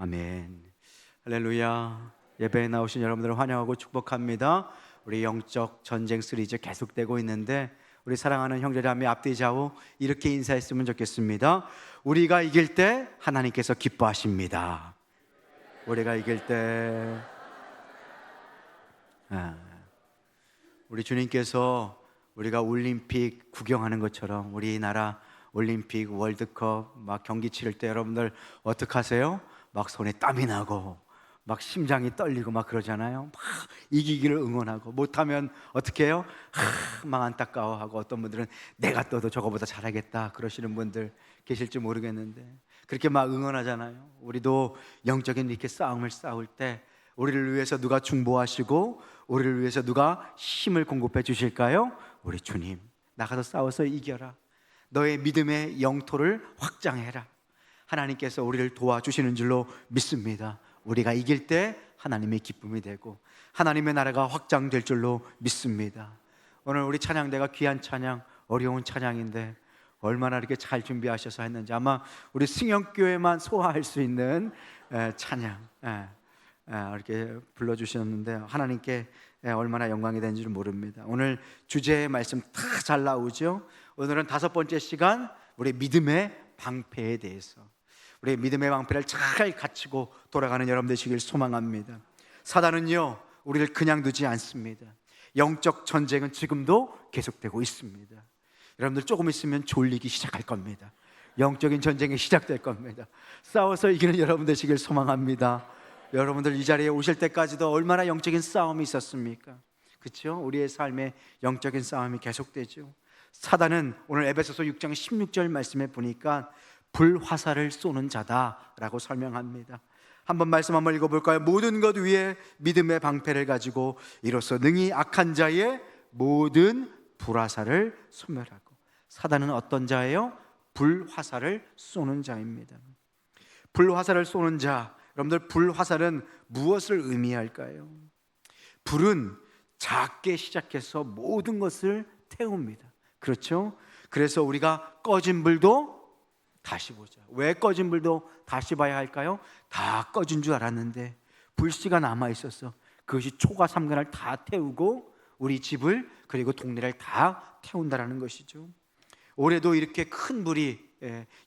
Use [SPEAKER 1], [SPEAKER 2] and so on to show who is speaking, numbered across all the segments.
[SPEAKER 1] 아멘. 할렐루야. 예배에 나오신 여러분들을 환영하고 축복합니다. 우리 영적 전쟁 시리즈 계속되고 있는데 우리 사랑하는 형제자매 앞뒤 좌우 이렇게 인사했으면 좋겠습니다. 우리가 이길 때 하나님께서 기뻐하십니다. 우리가 이길 때 우리 주님께서 우리가 올림픽 구경하는 것처럼 우리나라 올림픽 월드컵 막 경기 치를 때 여러분들 어떻게 하세요? 막 손에 땀이 나고 막 심장이 떨리고 막 그러잖아요. 막 이기기를 응원하고 못하면 어떻게 해요? 막 안타까워하고 어떤 분들은 내가 떠도 저거보다 잘하겠다 그러시는 분들 계실지 모르겠는데 그렇게 막 응원하잖아요. 우리도 영적인 이렇게 싸움을 싸울 때 우리를 위해서 누가 중보하시고 우리를 위해서 누가 힘을 공급해 주실까요? 우리 주님. 나가서 싸워서 이겨라. 너의 믿음의 영토를 확장해라. 하나님께서 우리를 도와주시는 줄로 믿습니다. 우리가 이길 때 하나님의 기쁨이 되고 하나님의 나라가 확장될 줄로 믿습니다. 오늘 우리 찬양대가 귀한 찬양, 어려운 찬양인데 얼마나 이렇게 잘 준비하셔서 했는지 아마 우리 승영교회만 소화할 수 있는 찬양 이렇게 불러주셨는데 하나님께 얼마나 영광이 되는지 모릅니다. 오늘 주제의 말씀 다 잘 나오죠. 오늘은 5번째 시간 우리 믿음의 방패에 대해서 우리 믿음의 방패를 잘 갖추고 돌아가는 여러분 되시길 소망합니다. 사단은요 우리를 그냥 두지 않습니다. 영적 전쟁은 지금도 계속되고 있습니다. 여러분들 조금 있으면 졸리기 시작할 겁니다. 영적인 전쟁이 시작될 겁니다. 싸워서 이기는 여러분 되시길 소망합니다. 여러분들 이 자리에 오실 때까지도 얼마나 영적인 싸움이 있었습니까? 그렇죠? 우리의 삶에 영적인 싸움이 계속되죠. 사단은 오늘 에베소서 6장 16절 말씀에 보니까 불화살을 쏘는 자다라고 설명합니다. 한번 말씀 한번 읽어볼까요? 모든 것 위에 믿음의 방패를 가지고 이로써 능히 악한 자의 모든 불화살을 소멸하고. 사단은 어떤 자예요? 불화살을 쏘는 자입니다. 불화살을 쏘는 자, 여러분들 불화살은 무엇을 의미할까요? 불은 작게 시작해서 모든 것을 태웁니다. 그렇죠? 그래서 우리가 꺼진 불도 다시 보자. 왜 꺼진 불도 다시 봐야 할까요? 다 꺼진 줄 알았는데 불씨가 남아있어서 그것이 초가 삼간을 다 태우고 우리 집을 그리고 동네를 다 태운다는 것이죠. 올해도 이렇게 큰 불이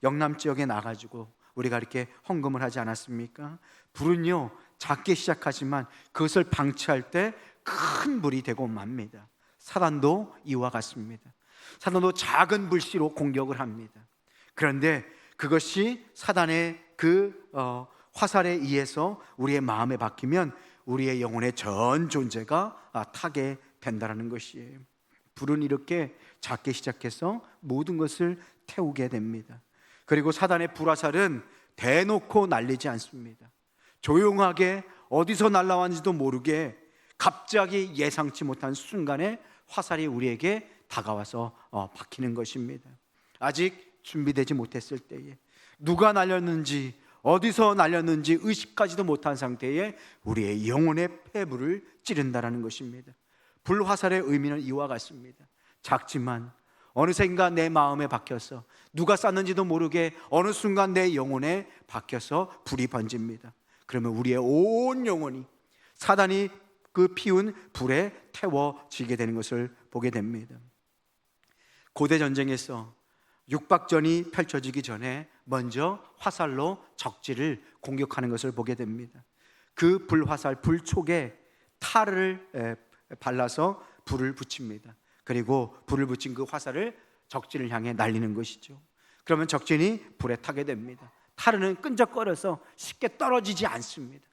[SPEAKER 1] 영남 지역에 나가지고 우리가 이렇게 헌금을 하지 않았습니까? 불은요 작게 시작하지만 그것을 방치할 때 큰 불이 되고 맙니다. 사단도 이와 같습니다. 사단도 작은 불씨로 공격을 합니다. 그런데 그것이 사단의 그 화살에 의해서 우리의 마음에 박히면 우리의 영혼의 전 존재가 타게 된다는 것이에요. 불은 이렇게 작게 시작해서 모든 것을 태우게 됩니다. 그리고 사단의 불화살은 대놓고 날리지 않습니다. 조용하게 어디서 날아왔는지도 모르게 갑자기 예상치 못한 순간에 화살이 우리에게 다가와서 박히는 것입니다. 아직 준비되지 못했을 때에 누가 날렸는지 어디서 날렸는지 의식하지도 못한 상태에 우리의 영혼의 폐부를 찌른다는 것입니다. 불화살의 의미는 이와 같습니다. 작지만 어느샌가 내 마음에 박혀서 누가 쐈는지도 모르게 어느 순간 내 영혼에 박혀서 불이 번집니다. 그러면 우리의 온 영혼이 사단이 그 피운 불에 태워지게 되는 것을 보게 됩니다. 고대 전쟁에서 육박전이 펼쳐지기 전에 먼저 화살로 적지를 공격하는 것을 보게 됩니다. 그 불화살, 불촉에 탈을 발라서 불을 붙입니다. 그리고 불을 붙인 그 화살을 적진을 향해 날리는 것이죠. 그러면 적진이 불에 타게 됩니다. 탈은 끈적거려서 쉽게 떨어지지 않습니다.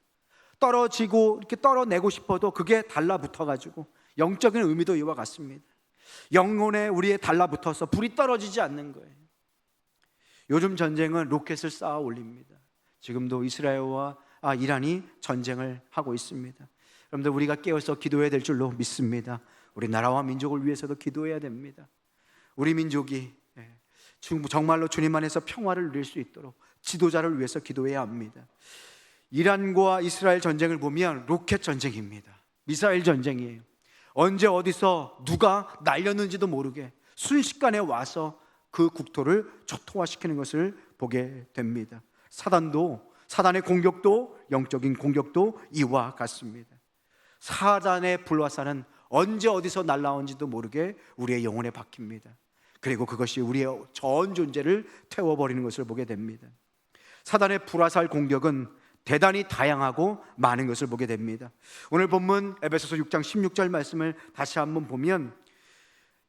[SPEAKER 1] 떨어지고 이렇게 떨어내고 싶어도 그게 달라붙어가지고 영적인 의미도 이와 같습니다. 영혼에 우리에 달라붙어서 불이 떨어지지 않는 거예요. 요즘 전쟁은 로켓을 쌓아 올립니다. 지금도 이스라엘과 이란이 전쟁을 하고 있습니다. 여러분들 우리가 깨어서 기도해야 될 줄로 믿습니다. 우리 나라와 민족을 위해서도 기도해야 됩니다. 우리 민족이 정말로 주님 안에서 평화를 누릴 수 있도록 지도자를 위해서 기도해야 합니다. 이란과 이스라엘 전쟁을 보면 로켓 전쟁입니다. 미사일 전쟁이에요. 언제 어디서 누가 날렸는지도 모르게 순식간에 와서 그 국토를 초토화시키는 것을 보게 됩니다. 사단도 사단의 공격도, 영적인 공격도 이와 같습니다. 사단의 불화살은 언제 어디서 날라온지도 모르게 우리의 영혼에 박힙니다. 그리고 그것이 우리의 전 존재를 태워버리는 것을 보게 됩니다. 사단의 불화살 공격은 대단히 다양하고 많은 것을 보게 됩니다. 오늘 본문 에베소서 6장 16절 말씀을 다시 한번 보면,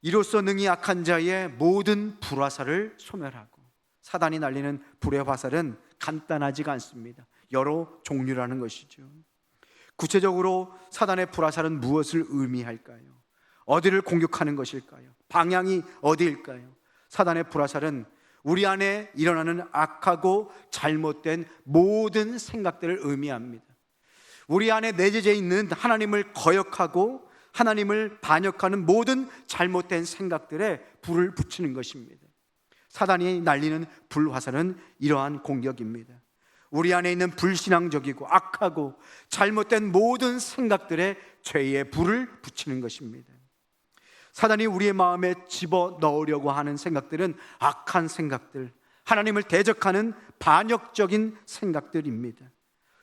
[SPEAKER 1] 이로써 능히 악한 자의 모든 불화살을 소멸하고. 사단이 날리는 불의 화살은 간단하지가 않습니다. 여러 종류라는 것이죠. 구체적으로 사단의 불화살은 무엇을 의미할까요? 어디를 공격하는 것일까요? 방향이 어디일까요? 사단의 불화살은 우리 안에 일어나는 악하고 잘못된 모든 생각들을 의미합니다. 우리 안에 내재되어 있는 하나님을 거역하고 하나님을 반역하는 모든 잘못된 생각들에 불을 붙이는 것입니다. 사단이 날리는 불화살은 이러한 공격입니다. 우리 안에 있는 불신앙적이고 악하고 잘못된 모든 생각들에 죄의 불을 붙이는 것입니다. 사단이 우리의 마음에 집어넣으려고 하는 생각들은 악한 생각들, 하나님을 대적하는 반역적인 생각들입니다.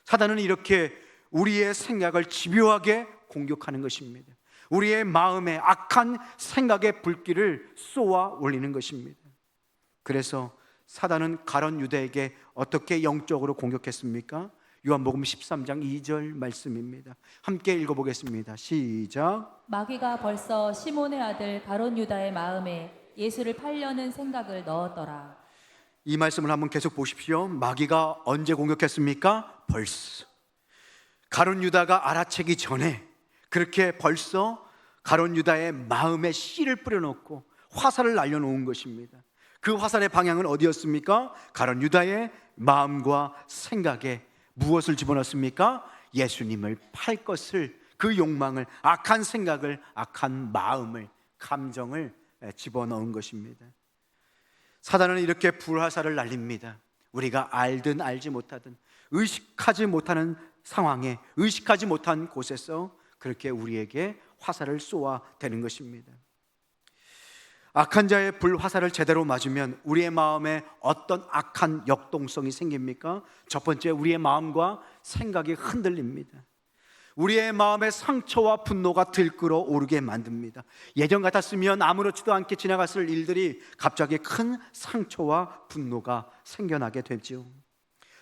[SPEAKER 1] 사단은 이렇게 우리의 생각을 집요하게 공격하는 것입니다. 우리의 마음에 악한 생각의 불길을 쏘아 올리는 것입니다. 그래서 사단은 가룟 유다에게 어떻게 영적으로 공격했습니까? 요한복음 13장 2절 말씀입니다. 함께 읽어보겠습니다. 시작.
[SPEAKER 2] 마귀가 벌써 시몬의 아들 가룟 유다의 마음에 예수를 팔려는 생각을 넣었더라.
[SPEAKER 1] 이 말씀을 한번 계속 보십시오. 마귀가 언제 공격했습니까? 벌써. 가룟 유다가 알아채기 전에 그렇게 벌써 가룟 유다의 마음에 씨를 뿌려놓고 화살을 날려놓은 것입니다. 그 화살의 방향은 어디였습니까? 가룟 유다의 마음과 생각에 무엇을 집어넣습니까? 예수님을 팔 것을, 그 욕망을, 악한 생각을, 악한 마음을, 감정을 집어넣은 것입니다. 사단은 이렇게 불화살을 날립니다. 우리가 알든 알지 못하든 의식하지 못하는 상황에, 의식하지 못한 곳에서 그렇게 우리에게 화살을 쏘아대는 것입니다. 악한 자의 불화살을 제대로 맞으면 우리의 마음에 어떤 악한 역동성이 생깁니까? 첫 번째, 우리의 마음과 생각이 흔들립니다. 우리의 마음에 상처와 분노가 들끓어 오르게 만듭니다. 예전 같았으면 아무렇지도 않게 지나갔을 일들이 갑자기 큰 상처와 분노가 생겨나게 되죠.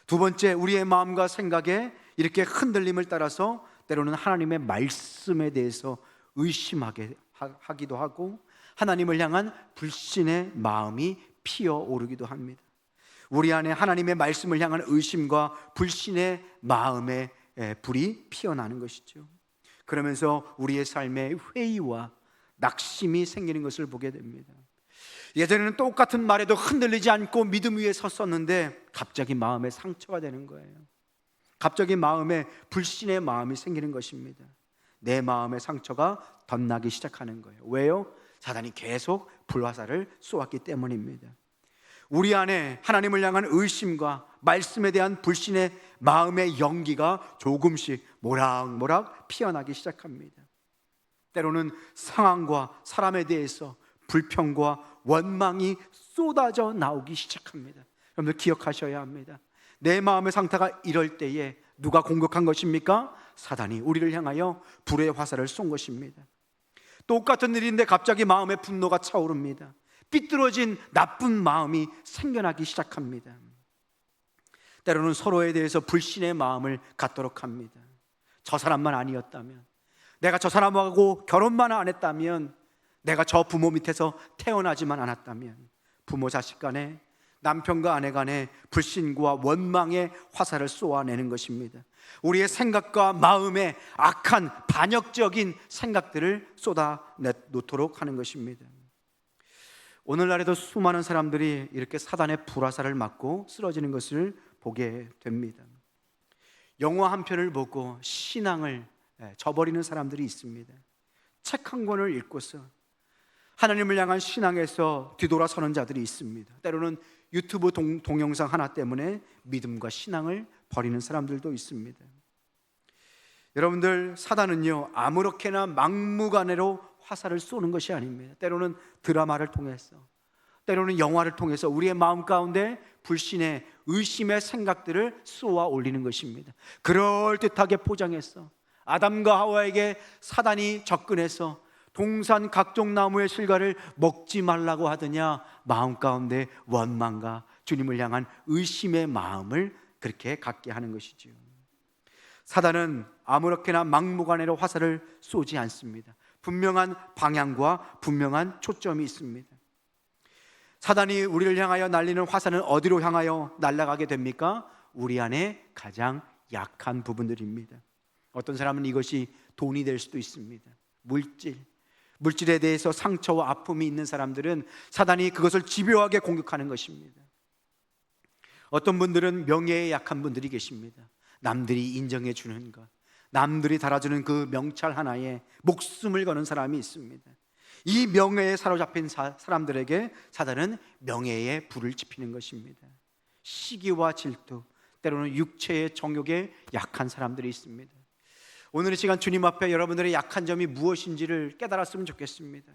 [SPEAKER 1] 두 번째, 우리의 마음과 생각에 이렇게 흔들림을 따라서 때로는 하나님의 말씀에 대해서 의심하게 하기도 하고 하나님을 향한 불신의 마음이 피어오르기도 합니다. 우리 안에 하나님의 말씀을 향한 의심과 불신의 마음의 불이 피어나는 것이죠. 그러면서 우리의 삶에 회의와 낙심이 생기는 것을 보게 됩니다. 예전에는 똑같은 말에도 흔들리지 않고 믿음 위에 섰었는데 갑자기 마음에 상처가 되는 거예요. 갑자기 마음에 불신의 마음이 생기는 것입니다. 내 마음의 상처가 덧나기 시작하는 거예요. 왜요? 사단이 계속 불화살을 쏘았기 때문입니다. 우리 안에 하나님을 향한 의심과 말씀에 대한 불신의 마음의 연기가 조금씩 모락모락 피어나기 시작합니다. 때로는 상황과 사람에 대해서 불평과 원망이 쏟아져 나오기 시작합니다. 여러분들 기억하셔야 합니다. 내 마음의 상태가 이럴 때에 누가 공격한 것입니까? 사단이 우리를 향하여 불의 화살을 쏜 것입니다. 똑같은 일인데 갑자기 마음의 분노가 차오릅니다. 삐뚤어진 나쁜 마음이 생겨나기 시작합니다. 때로는 서로에 대해서 불신의 마음을 갖도록 합니다. 저 사람만 아니었다면, 내가 저 사람하고 결혼만 안 했다면, 내가 저 부모 밑에서 태어나지만 않았다면, 부모 자식 간에, 남편과 아내 간에 불신과 원망의 화살을 쏘아내는 것입니다. 우리의 생각과 마음에 악한 반역적인 생각들을 쏟아내놓도록 하는 것입니다. 오늘날에도 수많은 사람들이 이렇게 사단의 불화살을 맞고 쓰러지는 것을 보게 됩니다. 영화 한 편을 보고 신앙을 저버리는 사람들이 있습니다. 책 한 권을 읽고서 하나님을 향한 신앙에서 뒤돌아서는 자들이 있습니다. 때로는 유튜브 동영상 하나 때문에 믿음과 신앙을 버리는 사람들도 있습니다. 여러분들, 사단은요 아무렇게나 막무가내로 화살을 쏘는 것이 아닙니다. 때로는 드라마를 통해서, 때로는 영화를 통해서 우리의 마음 가운데 불신의 의심의 생각들을 쏘아 올리는 것입니다. 그럴듯하게 포장해서 아담과 하와에게 사단이 접근해서 동산 각종 나무의 실과를 먹지 말라고 하더냐, 마음 가운데 원망과 주님을 향한 의심의 마음을 그렇게 갖게 하는 것이지요. 사단은 아무렇게나 막무가내로 화살을 쏘지 않습니다. 분명한 방향과 분명한 초점이 있습니다. 사단이 우리를 향하여 날리는 화살은 어디로 향하여 날아가게 됩니까? 우리 안에 가장 약한 부분들입니다. 어떤 사람은 이것이 돈이 될 수도 있습니다. 물질에 대해서 상처와 아픔이 있는 사람들은 사단이 그것을 집요하게 공격하는 것입니다. 어떤 분들은 명예에 약한 분들이 계십니다. 남들이 인정해 주는 것, 남들이 달아주는 그 명찰 하나에 목숨을 거는 사람이 있습니다. 이 명예에 사로잡힌 사람들에게 사단은 명예에 불을 지피는 것입니다. 시기와 질투, 때로는 육체의 정욕에 약한 사람들이 있습니다. 오늘 이 시간 주님 앞에 여러분들의 약한 점이 무엇인지를 깨달았으면 좋겠습니다.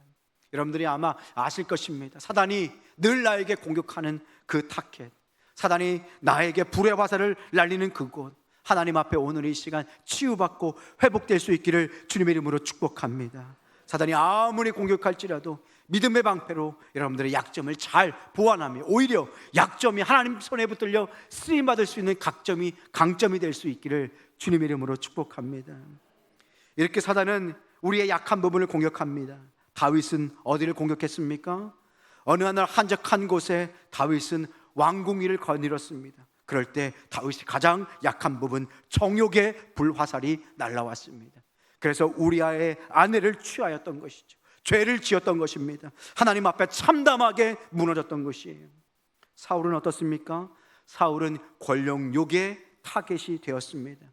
[SPEAKER 1] 여러분들이 아마 아실 것입니다. 사단이 늘 나에게 공격하는 그 타켓, 사단이 나에게 불의 화살을 날리는 그곳, 하나님 앞에 오늘 이 시간 치유받고 회복될 수 있기를 주님의 이름으로 축복합니다. 사단이 아무리 공격할지라도 믿음의 방패로 여러분들의 약점을 잘 보완하며 오히려 약점이 하나님 손에 붙들려 쓰임받을 수 있는 강점이 될 수 있기를 주님의 이름으로 축복합니다. 이렇게 사단은 우리의 약한 부분을 공격합니다. 다윗은 어디를 공격했습니까? 어느 날 한적한 곳에 다윗은 왕궁위를 거닐었습니다. 그럴 때 다윗이 가장 약한 부분, 정욕의 불화살이 날라왔습니다. 그래서 우리아의 아내를 취하였던 것이죠. 죄를 지었던 것입니다. 하나님 앞에 참담하게 무너졌던 것이에요. 사울은 어떻습니까? 사울은 권력욕의 타겟이 되었습니다.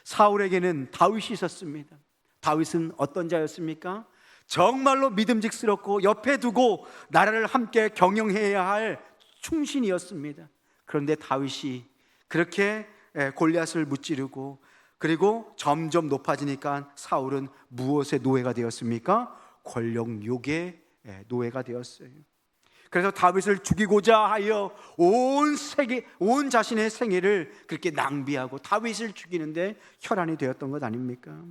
[SPEAKER 1] 사울에게는 다윗이 있었습니다. 다윗은 어떤 자였습니까? 정말로 믿음직스럽고 옆에 두고 나라를 함께 경영해야 할 충신이었습니다. 그런데 다윗이 그렇게 골리앗을 무찌르고 그리고 점점 높아지니까 사울은 무엇의 노예가 되었습니까? 권력욕의 노예가 되었어요. 그래서 다윗을 죽이고자 하여 온 자신의 생애를 그렇게 낭비하고 다윗을 죽이는데 혈안이 되었던 것 아닙니까?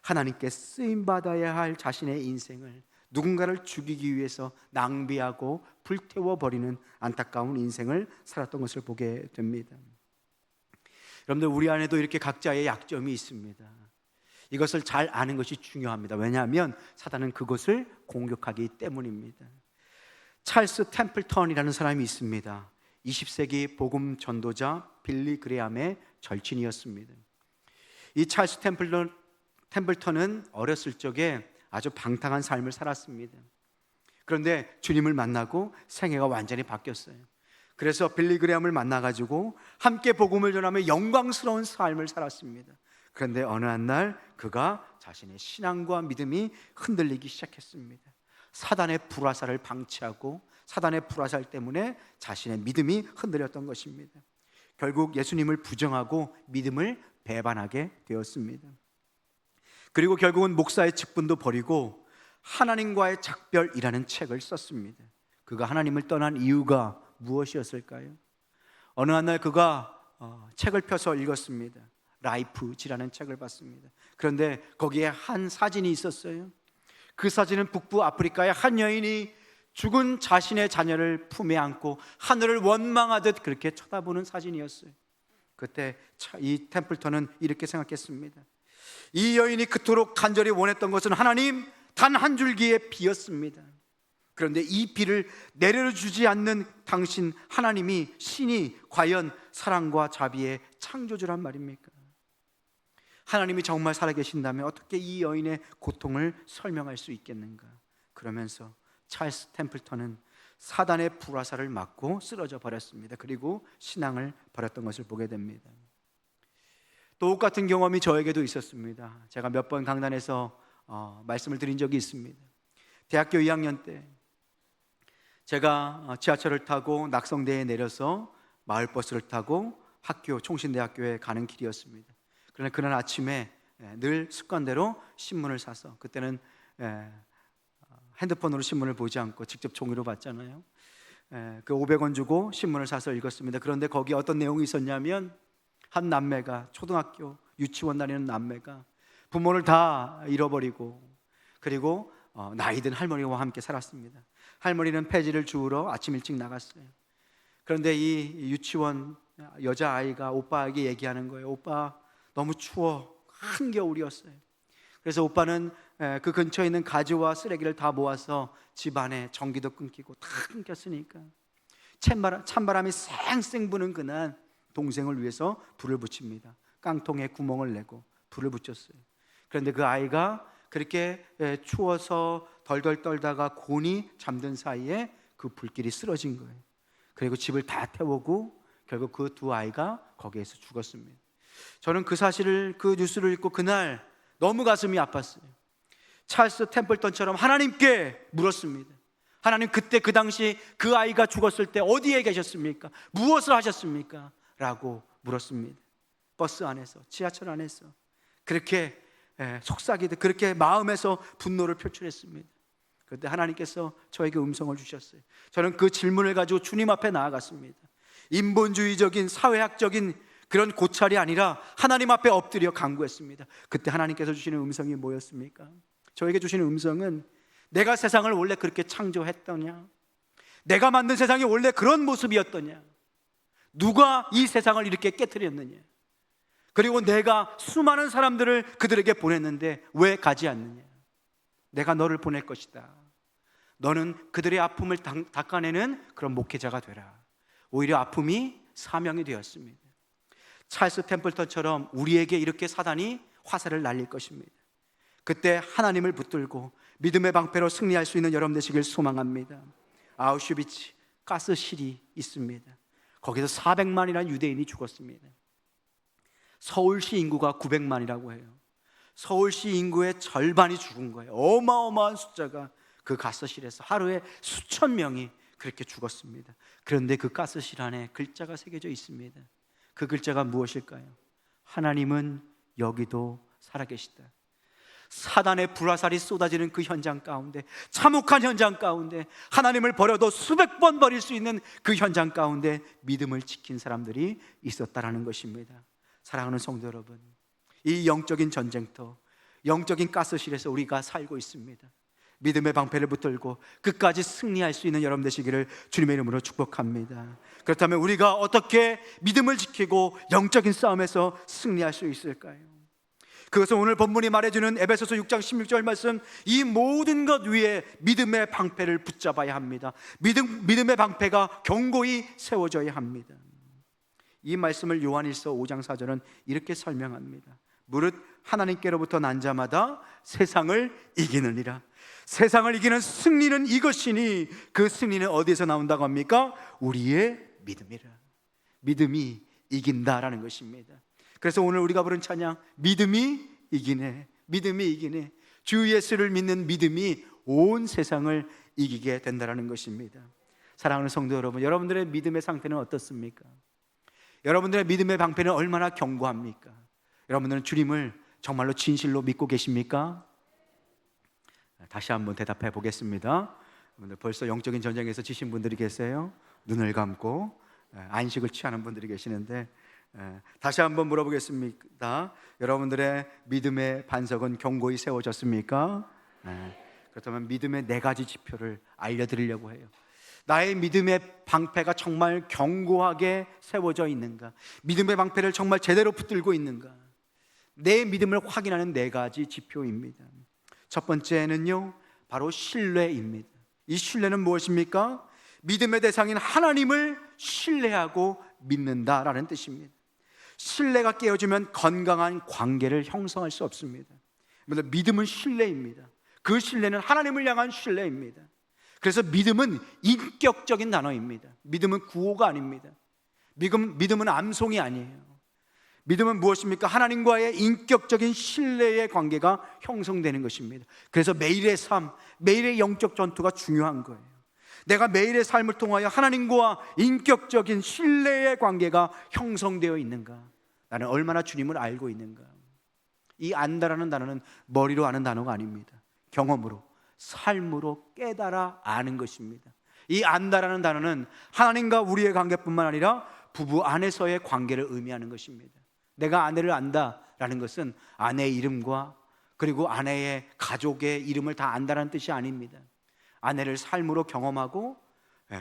[SPEAKER 1] 하나님께 쓰임받아야 할 자신의 인생을 누군가를 죽이기 위해서 낭비하고 불태워버리는 안타까운 인생을 살았던 것을 보게 됩니다. 여러분들, 우리 안에도 이렇게 각자의 약점이 있습니다. 이것을 잘 아는 것이 중요합니다. 왜냐하면 사단은 그것을 공격하기 때문입니다. 찰스 템플턴이라는 사람이 있습니다. 20세기 복음 전도자 빌리 그레함의 절친이었습니다. 이 찰스 템플턴은 어렸을 적에 아주 방탕한 삶을 살았습니다. 그런데 주님을 만나고 생애가 완전히 바뀌었어요. 그래서 빌리 그레함을 만나가지고 함께 복음을 전하며 영광스러운 삶을 살았습니다. 그런데 어느 한 날 그가 자신의 신앙과 믿음이 흔들리기 시작했습니다. 사단의 불화살을 방치하고 사단의 불화살 때문에 자신의 믿음이 흔들렸던 것입니다. 결국 예수님을 부정하고 믿음을 배반하게 되었습니다. 그리고 결국은 목사의 직분도 버리고 하나님과의 작별이라는 책을 썼습니다. 그가 하나님을 떠난 이유가 무엇이었을까요? 어느 한 날 그가 책을 펴서 읽었습니다. 라이프지라는 책을 봤습니다. 그런데 거기에 한 사진이 있었어요. 그 사진은 북부 아프리카의 한 여인이 죽은 자신의 자녀를 품에 안고 하늘을 원망하듯 그렇게 쳐다보는 사진이었어요. 그때 이 템플턴은 이렇게 생각했습니다. 이 여인이 그토록 간절히 원했던 것은 하나님 단 한 줄기의 비였습니다. 그런데 이 비를 내려주지 않는 당신 하나님이, 신이 과연 사랑과 자비의 창조주란 말입니까? 하나님이 정말 살아계신다면 어떻게 이 여인의 고통을 설명할 수 있겠는가? 그러면서 찰스 템플턴은 사단의 불화살을 맞고 쓰러져 버렸습니다. 그리고 신앙을 버렸던 것을 보게 됩니다. 똑같은 경험이 저에게도 있었습니다. 제가 몇 번 강단에서 말씀을 드린 적이 있습니다. 대학교 2학년 때 제가 지하철을 타고 낙성대에 내려서 마을버스를 타고 총신대학교에 가는 길이었습니다. 그러나 그날 아침에 늘 습관대로 신문을 사서, 그때는 핸드폰으로 신문을 보지 않고 직접 종이로 봤잖아요. 그 500원 주고 신문을 사서 읽었습니다. 그런데 거기 어떤 내용이 있었냐면 한 남매가, 초등학교 유치원 다니는 남매가 부모를 다 잃어버리고 그리고 나이 든 할머니와 함께 살았습니다. 할머니는 폐지를 주우러 아침 일찍 나갔어요. 그런데 이 유치원 여자아이가 오빠에게 얘기하는 거예요. 오빠, 너무 추워. 한겨울이었어요. 그래서 오빠는 그 근처에 있는 가지와 쓰레기를 다 모아서 집안에 전기도 끊기고 다 끊겼으니까 찬바람이 쌩쌩 부는 그날 동생을 위해서 불을 붙입니다. 깡통에 구멍을 내고 불을 붙였어요. 그런데 그 아이가 그렇게 추워서 덜덜 떨다가 곤히 잠든 사이에 그 불길이 쓰러진 거예요. 그리고 집을 다 태우고 결국 그 두 아이가 거기에서 죽었습니다. 저는 그 사실을, 그 뉴스를 읽고 그날 너무 가슴이 아팠어요. 찰스 템플턴처럼 하나님께 물었습니다. 하나님, 그때 그 당시 그 아이가 죽었을 때 어디에 계셨습니까? 무엇을 하셨습니까? 라고 물었습니다. 버스 안에서, 지하철 안에서 그렇게 속삭이듯 그렇게 마음에서 분노를 표출했습니다. 그런데 하나님께서 저에게 음성을 주셨어요. 저는 그 질문을 가지고 주님 앞에 나아갔습니다. 인본주의적인 사회학적인 그런 고찰이 아니라 하나님 앞에 엎드려 간구했습니다. 그때 하나님께서 주시는 음성이 뭐였습니까? 저에게 주시는 음성은, 내가 세상을 원래 그렇게 창조했더냐? 내가 만든 세상이 원래 그런 모습이었더냐? 누가 이 세상을 이렇게 깨트렸느냐? 그리고 내가 수많은 사람들을 그들에게 보냈는데 왜 가지 않느냐? 내가 너를 보낼 것이다. 너는 그들의 아픔을 닦아내는 그런 목회자가 되라. 오히려 아픔이 사명이 되었습니다. 찰스 템플턴처럼 우리에게 이렇게 사단이 화살을 날릴 것입니다. 그때 하나님을 붙들고 믿음의 방패로 승리할 수 있는 여러분 되시길 소망합니다. 아우슈비츠 가스실이 있습니다. 거기서 400만이라는 유대인이 죽었습니다. 서울시 인구가 900만이라고 해요. 서울시 인구의 절반이 죽은 거예요. 어마어마한 숫자가 그 가스실에서 하루에 수천 명이 그렇게 죽었습니다. 그런데 그 가스실 안에 글자가 새겨져 있습니다. 그 글자가 무엇일까요? 하나님은 여기도 살아계시다. 사단의 불화살이 쏟아지는 그 현장 가운데, 참혹한 현장 가운데, 하나님을 버려도 수백 번 버릴 수 있는 그 현장 가운데 믿음을 지킨 사람들이 있었다라는 것입니다. 사랑하는 성도 여러분, 이 영적인 전쟁터, 영적인 가스실에서 우리가 살고 있습니다. 믿음의 방패를 붙들고 끝까지 승리할 수 있는 여러분 되시기를 주님의 이름으로 축복합니다. 그렇다면 우리가 어떻게 믿음을 지키고 영적인 싸움에서 승리할 수 있을까요? 그것은 오늘 본문이 말해주는 에베소서 6장 16절 말씀, 이 모든 것 위에 믿음의 방패를 붙잡아야 합니다. 믿음의 방패가 견고히 세워져야 합니다. 이 말씀을 요한일서 5장 4절은 이렇게 설명합니다. 무릇 하나님께로부터 난 자마다 세상을 이기느니라. 세상을 이기는 승리는 이것이니, 그 승리는 어디에서 나온다고 합니까? 우리의 믿음이라. 믿음이 이긴다라는 것입니다. 그래서 오늘 우리가 부른 찬양, 믿음이 이기네, 믿음이 이기네. 주 예수를 믿는 믿음이 온 세상을 이기게 된다라는 것입니다. 사랑하는 성도 여러분, 여러분들의 믿음의 상태는 어떻습니까? 여러분들의 믿음의 방패는 얼마나 견고합니까? 여러분들은 주님을 정말로 진실로 믿고 계십니까? 다시 한번 대답해 보겠습니다. 여러분들 벌써 영적인 전쟁에서 지신 분들이 계세요. 눈을 감고 안식을 취하는 분들이 계시는데, 다시 한번 물어보겠습니다. 여러분들의 믿음의 반석은 견고히 세워졌습니까? 그렇다면 믿음의 4가지 지표를 알려드리려고 해요. 나의 믿음의 방패가 정말 견고하게 세워져 있는가? 믿음의 방패를 정말 제대로 붙들고 있는가? 내 믿음을 확인하는 4가지 지표입니다. 첫 번째는요, 바로 신뢰입니다. 이 신뢰는 무엇입니까? 믿음의 대상인 하나님을 신뢰하고 믿는다라는 뜻입니다. 신뢰가 깨어지면 건강한 관계를 형성할 수 없습니다. 믿음은 신뢰입니다. 그 신뢰는 하나님을 향한 신뢰입니다. 그래서 믿음은 인격적인 단어입니다. 믿음은 구호가 아닙니다. 믿음은 암송이 아니에요. 믿음은 무엇입니까? 하나님과의 인격적인 신뢰의 관계가 형성되는 것입니다. 그래서 매일의 삶, 매일의 영적 전투가 중요한 거예요. 내가 매일의 삶을 통하여 하나님과 인격적인 신뢰의 관계가 형성되어 있는가? 나는 얼마나 주님을 알고 있는가? 이 안다라는 단어는 머리로 아는 단어가 아닙니다. 경험으로, 삶으로 깨달아 아는 것입니다. 이 안다라는 단어는 하나님과 우리의 관계뿐만 아니라 부부 안에서의 관계를 의미하는 것입니다. 내가 아내를 안다라는 것은 아내의 이름과 그리고 아내의 가족의 이름을 다 안다라는 뜻이 아닙니다. 아내를 삶으로 경험하고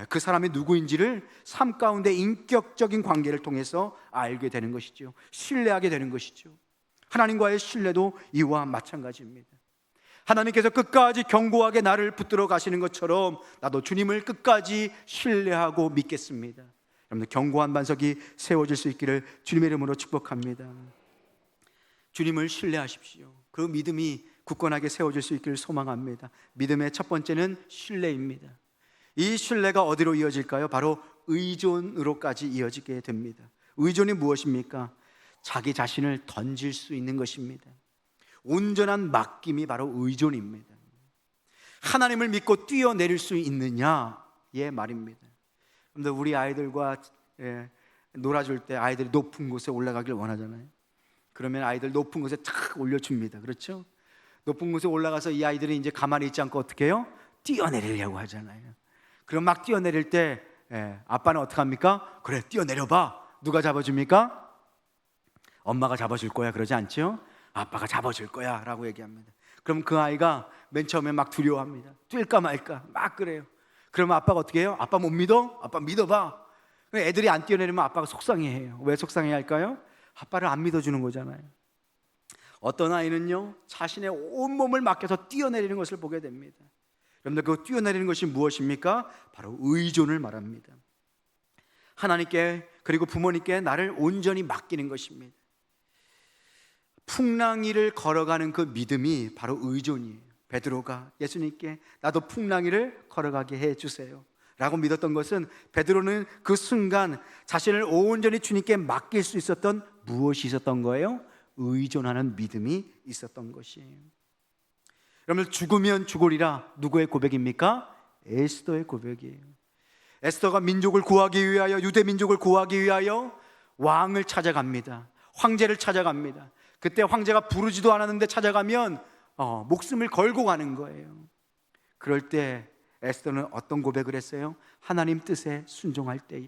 [SPEAKER 1] 그 사람이 누구인지를 삶 가운데 인격적인 관계를 통해서 알게 되는 것이죠. 신뢰하게 되는 것이죠. 하나님과의 신뢰도 이와 마찬가지입니다. 하나님께서 끝까지 견고하게 나를 붙들어 가시는 것처럼 나도 주님을 끝까지 신뢰하고 믿겠습니다. 여러분들 견고한 반석이 세워질 수 있기를 주님의 이름으로 축복합니다. 주님을 신뢰하십시오. 그 믿음이 굳건하게 세워질 수 있기를 소망합니다. 믿음의 첫 번째는 신뢰입니다. 이 신뢰가 어디로 이어질까요? 바로 의존으로까지 이어지게 됩니다. 의존이 무엇입니까? 자기 자신을 던질 수 있는 것입니다. 온전한 맡김이 바로 의존입니다. 하나님을 믿고 뛰어내릴 수 있느냐의 말입니다. 근데 우리 아이들과 놀아줄 때 아이들이 높은 곳에 올라가길 원하잖아요. 그러면 아이들 높은 곳에 탁 올려줍니다. 그렇죠? 높은 곳에 올라가서 이 아이들이 이제 가만히 있지 않고 어떻게 해요? 뛰어내리려고 하잖아요. 그럼 막 뛰어내릴 때 아빠는 어떻게 합니까? 그래, 뛰어내려봐. 누가 잡아줍니까? 엄마가 잡아줄 거야. 그러지 않죠? 아빠가 잡아줄 거야 라고 얘기합니다. 그럼 그 아이가 맨 처음에 막 두려워합니다. 뛸까 말까 막 그래요. 그러면 아빠가 어떻게 해요? 아빠 못 믿어? 아빠 믿어봐. 애들이 안 뛰어내리면 아빠가 속상해해요. 왜 속상해 할까요? 아빠를 안 믿어주는 거잖아요. 어떤 아이는요, 자신의 온몸을 맡겨서 뛰어내리는 것을 보게 됩니다. 여러분들, 그 뛰어내리는 것이 무엇입니까? 바로 의존을 말합니다. 하나님께 그리고 부모님께 나를 온전히 맡기는 것입니다. 풍랑이를 걸어가는 그 믿음이 바로 의존이에요. 베드로가 예수님께 나도 풍랑이를 걸어가게 해주세요 라고 믿었던 것은, 베드로는 그 순간 자신을 온전히 주님께 맡길 수 있었던 무엇이 있었던 거예요? 의존하는 믿음이 있었던 것이에요. 여러분, 죽으면 죽으리라 누구의 고백입니까? 에스더의 고백이에요. 에스더가 민족을 구하기 위하여, 유대 민족을 구하기 위하여 왕을 찾아갑니다. 황제를 찾아갑니다. 그때 황제가 부르지도 않았는데 찾아가면 목숨을 걸고 가는 거예요. 그럴 때 에스더는 어떤 고백을 했어요? 하나님 뜻에 순종할 때에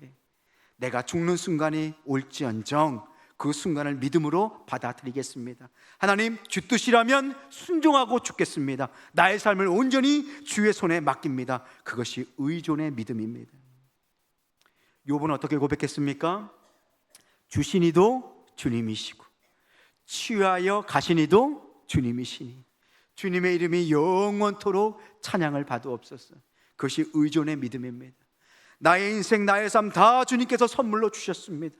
[SPEAKER 1] 내가 죽는 순간이 올지언정 그 순간을 믿음으로 받아들이겠습니다. 하나님, 주 뜻이라면 순종하고 죽겠습니다. 나의 삶을 온전히 주의 손에 맡깁니다. 그것이 의존의 믿음입니다. 욥은 어떻게 고백했습니까? 주시니도 주님이시고 치유하여 가시니도 주님이시니 주님의 이름이 영원토록 찬양을 받으옵소서. 그것이 의존의 믿음입니다. 나의 인생, 나의 삶 다 주님께서 선물로 주셨습니다.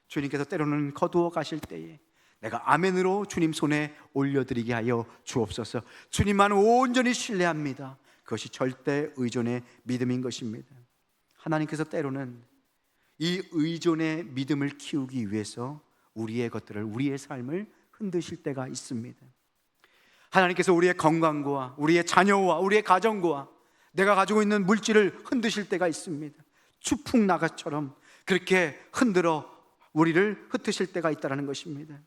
[SPEAKER 1] 주님께서 때로는 거두어 가실 때에 내가 아멘으로 주님 손에 올려드리게 하여 주옵소서. 주님만 온전히 신뢰합니다. 그것이 절대 의존의 믿음인 것입니다. 하나님께서 때로는 이 의존의 믿음을 키우기 위해서 우리의 것들을, 우리의 삶을 흔드실 때가 있습니다. 하나님께서 우리의 건강과 우리의 자녀와 우리의 가정과 내가 가지고 있는 물질을 흔드실 때가 있습니다. 추풍나가처럼 그렇게 흔들어 우리를 흩으실 때가 있다는 것입니다.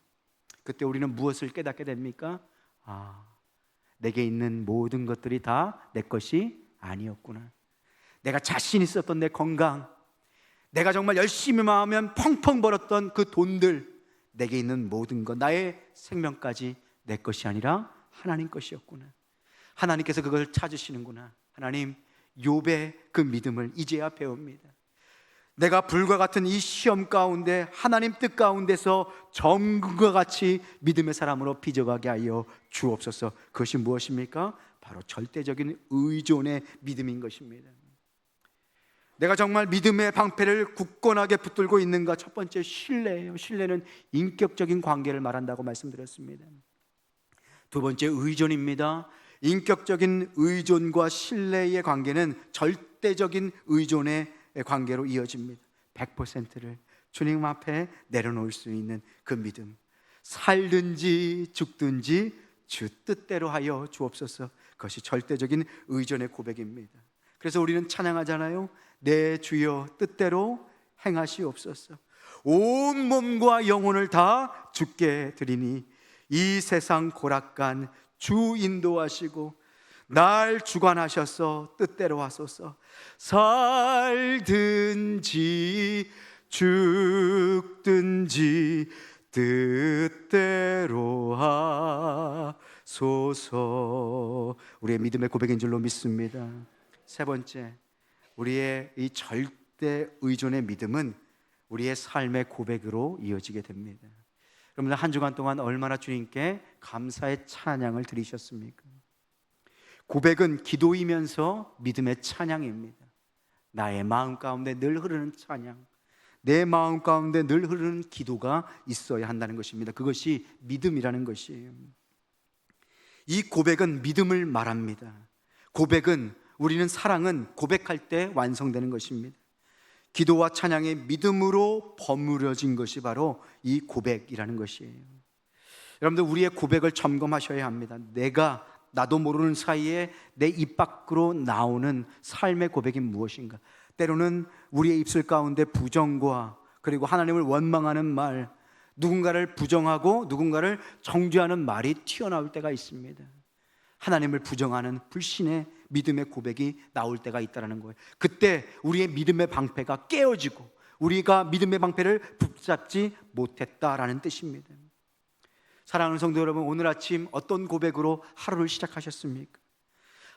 [SPEAKER 1] 그때 우리는 무엇을 깨닫게 됩니까? 내게 있는 모든 것들이 다 내 것이 아니었구나. 내가 자신 있었던 내 건강, 내가 정말 열심히만 하면 펑펑 벌었던 그 돈들, 내게 있는 모든 것, 나의 생명까지 내 것이 아니라 하나님 것이었구나. 하나님께서 그걸 찾으시는구나. 하나님, 욥의 그 믿음을 이제야 배웁니다. 내가 불과 같은 이 시험 가운데 하나님 뜻 가운데서 점과 같이 믿음의 사람으로 빚어가게 하여 주옵소서. 그것이 무엇입니까? 바로 절대적인 의존의 믿음인 것입니다. 내가 정말 믿음의 방패를 굳건하게 붙들고 있는가? 첫 번째, 신뢰예요. 신뢰는 인격적인 관계를 말한다고 말씀드렸습니다. 두 번째, 의존입니다. 인격적인 의존과 신뢰의 관계는 절대적인 의존의 관계로 이어집니다. 100%를 주님 앞에 내려놓을 수 있는 그 믿음. 살든지 죽든지 주 뜻대로 하여 주옵소서. 그것이 절대적인 의존의 고백입니다. 그래서 우리는 찬양하잖아요. 내 주여 뜻대로 행하시옵소서. 온 몸과 영혼을 다 주께 드리니 이 세상 고락간 주 인도하시고 날 주관하셔서 뜻대로 하소서. 살든지 죽든지 뜻대로 하소서. 우리의 믿음의 고백인 줄로 믿습니다. 세 번째, 우리의 이 절대 의존의 믿음은 우리의 삶의 고백으로 이어지게 됩니다. 여러분들 한 주간 동안 얼마나 주님께 감사의 찬양을 드리셨습니까? 고백은 기도이면서 믿음의 찬양입니다. 나의 마음 가운데 늘 흐르는 찬양, 내 마음 가운데 늘 흐르는 기도가 있어야 한다는 것입니다. 그것이 믿음이라는 것이에요. 이 고백은 믿음을 말합니다. 고백은, 우리는 사랑은 고백할 때 완성되는 것입니다. 기도와 찬양의 믿음으로 버무려진 것이 바로 이 고백이라는 것이에요. 여러분들, 우리의 고백을 점검하셔야 합니다. 나도 모르는 사이에 내 입 밖으로 나오는 삶의 고백이 무엇인가? 때로는 우리의 입술 가운데 부정과 그리고 하나님을 원망하는 말, 누군가를 부정하고 누군가를 정죄하는 말이 튀어나올 때가 있습니다. 하나님을 부정하는 불신의 믿음의 고백이 나올 때가 있다는 거예요. 그때 우리의 믿음의 방패가 깨어지고 우리가 믿음의 방패를 붙잡지 못했다라는 뜻입니다. 사랑하는 성도 여러분, 오늘 아침 어떤 고백으로 하루를 시작하셨습니까?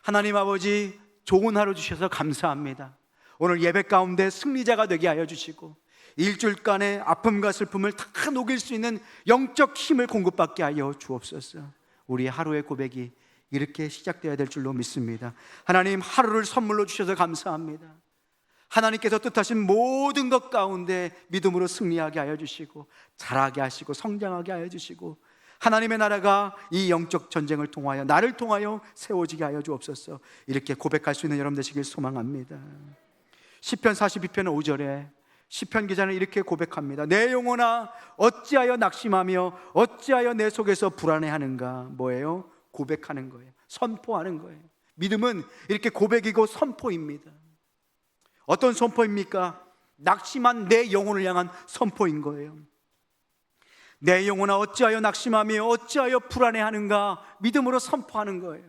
[SPEAKER 1] 하나님 아버지, 좋은 하루 주셔서 감사합니다. 오늘 예배 가운데 승리자가 되게 하여 주시고 일주일간의 아픔과 슬픔을 다 녹일 수 있는 영적 힘을 공급받게 하여 주옵소서. 우리의 하루의 고백이 이렇게 시작되어야 될 줄로 믿습니다. 하나님, 하루를 선물로 주셔서 감사합니다. 하나님께서 뜻하신 모든 것 가운데 믿음으로 승리하게 하여 주시고 자라게 하시고 성장하게 하여 주시고 하나님의 나라가 이 영적 전쟁을 통하여 나를 통하여 세워지게 하여 주옵소서. 이렇게 고백할 수 있는 여러분 되시길 소망합니다. 시편 42편 5절에 시편 기자는 이렇게 고백합니다. 내 영혼아 어찌하여 낙심하며 어찌하여 내 속에서 불안해하는가. 뭐예요? 고백하는 거예요. 선포하는 거예요. 믿음은 이렇게 고백이고 선포입니다. 어떤 선포입니까? 낙심한 내 영혼을 향한 선포인 거예요. 내 영혼아 어찌하여 낙심하며 어찌하여 불안해하는가. 믿음으로 선포하는 거예요.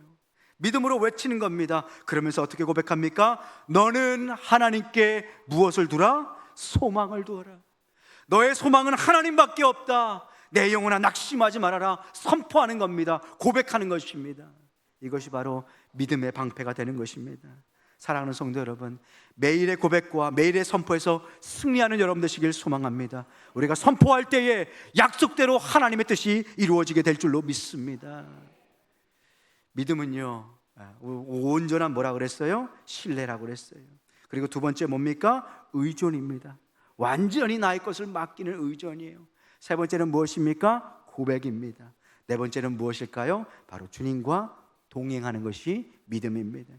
[SPEAKER 1] 믿음으로 외치는 겁니다. 그러면서 어떻게 고백합니까? 너는 하나님께 무엇을 두라? 소망을 두어라. 너의 소망은 하나님밖에 없다. 내 영혼아 낙심하지 말아라. 선포하는 겁니다. 고백하는 것입니다. 이것이 바로 믿음의 방패가 되는 것입니다. 사랑하는 성도 여러분, 매일의 고백과 매일의 선포에서 승리하는 여러분 되시길 소망합니다. 우리가 선포할 때에 약속대로 하나님의 뜻이 이루어지게 될 줄로 믿습니다. 믿음은요, 온전한 뭐라 그랬어요? 신뢰라고 그랬어요. 그리고 두 번째 뭡니까? 의존입니다. 완전히 나의 것을 맡기는 의존이에요. 세 번째는 무엇입니까? 고백입니다. 네 번째는 무엇일까요? 바로 주님과 동행하는 것이 믿음입니다.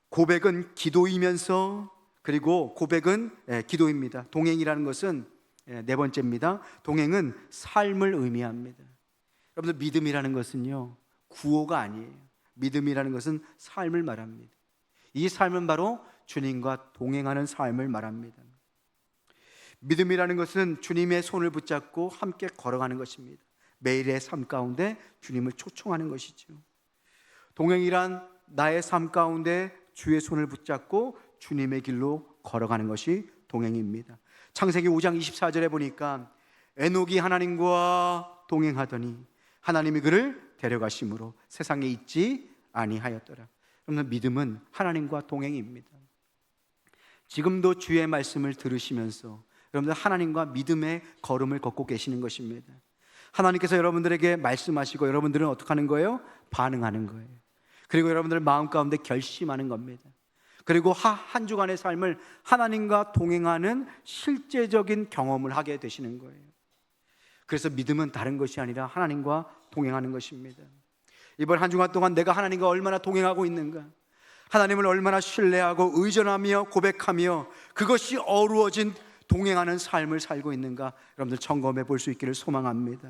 [SPEAKER 1] 고백은 기도이면서, 그리고 고백은 기도입니다. 동행이라는 것은 네 번째입니다. 동행은 삶을 의미합니다. 여러분들, 믿음이라는 것은요, 구호가 아니에요. 믿음이라는 것은 삶을 말합니다. 이 삶은 바로 주님과 동행하는 삶을 말합니다. 믿음이라는 것은 주님의 손을 붙잡고 함께 걸어가는 것입니다. 매일의 삶 가운데 주님을 초청하는 것이죠. 동행이란 나의 삶 가운데 주의 손을 붙잡고 주님의 길로 걸어가는 것이 동행입니다. 창세기 5장 24절에 보니까 에녹이 하나님과 동행하더니 하나님이 그를 데려가심으로 세상에 있지 아니하였더라. 그러면 믿음은 하나님과 동행입니다. 지금도 주의 말씀을 들으시면서 여러분들 하나님과 믿음의 걸음을 걷고 계시는 것입니다. 하나님께서 여러분들에게 말씀하시고 여러분들은 어떻게 하는 거예요? 반응하는 거예요. 그리고 여러분들 마음 가운데 결심하는 겁니다. 그리고 한 주간의 삶을 하나님과 동행하는 실제적인 경험을 하게 되시는 거예요. 그래서 믿음은 다른 것이 아니라 하나님과 동행하는 것입니다. 이번 한 주간 동안 내가 하나님과 얼마나 동행하고 있는가, 하나님을 얼마나 신뢰하고 의존하며 고백하며 그것이 어우러진 동행하는 삶을 살고 있는가, 여러분들 점검해 볼 수 있기를 소망합니다.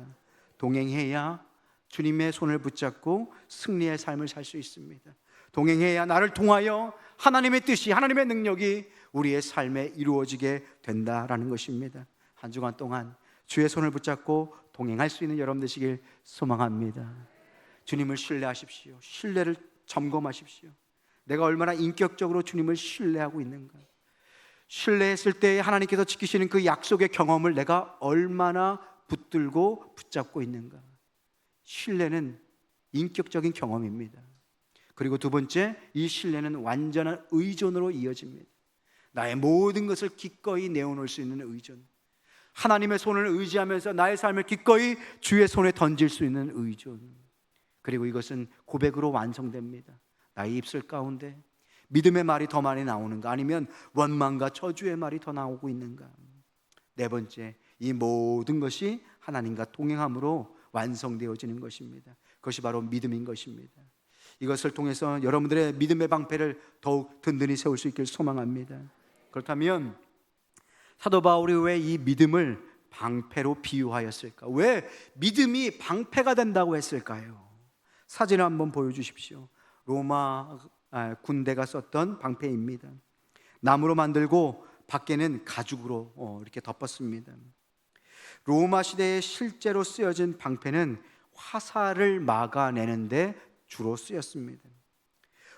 [SPEAKER 1] 동행해야 주님의 손을 붙잡고 승리의 삶을 살 수 있습니다. 동행해야 나를 통하여 하나님의 뜻이, 하나님의 능력이 우리의 삶에 이루어지게 된다라는 것입니다. 한 주간 동안 주의 손을 붙잡고 동행할 수 있는 여러분 되시길 소망합니다. 주님을 신뢰하십시오. 신뢰를 점검하십시오. 내가 얼마나 인격적으로 주님을 신뢰하고 있는가. 신뢰했을 때 하나님께서 지키시는 그 약속의 경험을 내가 얼마나 붙들고 붙잡고 있는가. 신뢰는 인격적인 경험입니다. 그리고 두 번째, 이 신뢰는 완전한 의존으로 이어집니다. 나의 모든 것을 기꺼이 내어놓을 수 있는 의존, 하나님의 손을 의지하면서 나의 삶을 기꺼이 주의 손에 던질 수 있는 의존. 그리고 이것은 고백으로 완성됩니다. 나의 입술 가운데 믿음의 말이 더 많이 나오는가, 아니면 원망과 저주의 말이 더 나오고 있는가. 네 번째, 이 모든 것이 하나님과 동행함으로 완성되어지는 것입니다. 그것이 바로 믿음인 것입니다. 이것을 통해서 여러분들의 믿음의 방패를 더욱 든든히 세울 수 있길 소망합니다. 그렇다면 사도 바울이 왜 이 믿음을 방패로 비유하였을까? 왜 믿음이 방패가 된다고 했을까요? 사진을 한번 보여주십시오. 로마 군대가 썼던 방패입니다. 나무로 만들고 밖에는 가죽으로 이렇게 덮었습니다. 로마 시대에 실제로 쓰여진 방패는 화살을 막아내는데 주로 쓰였습니다.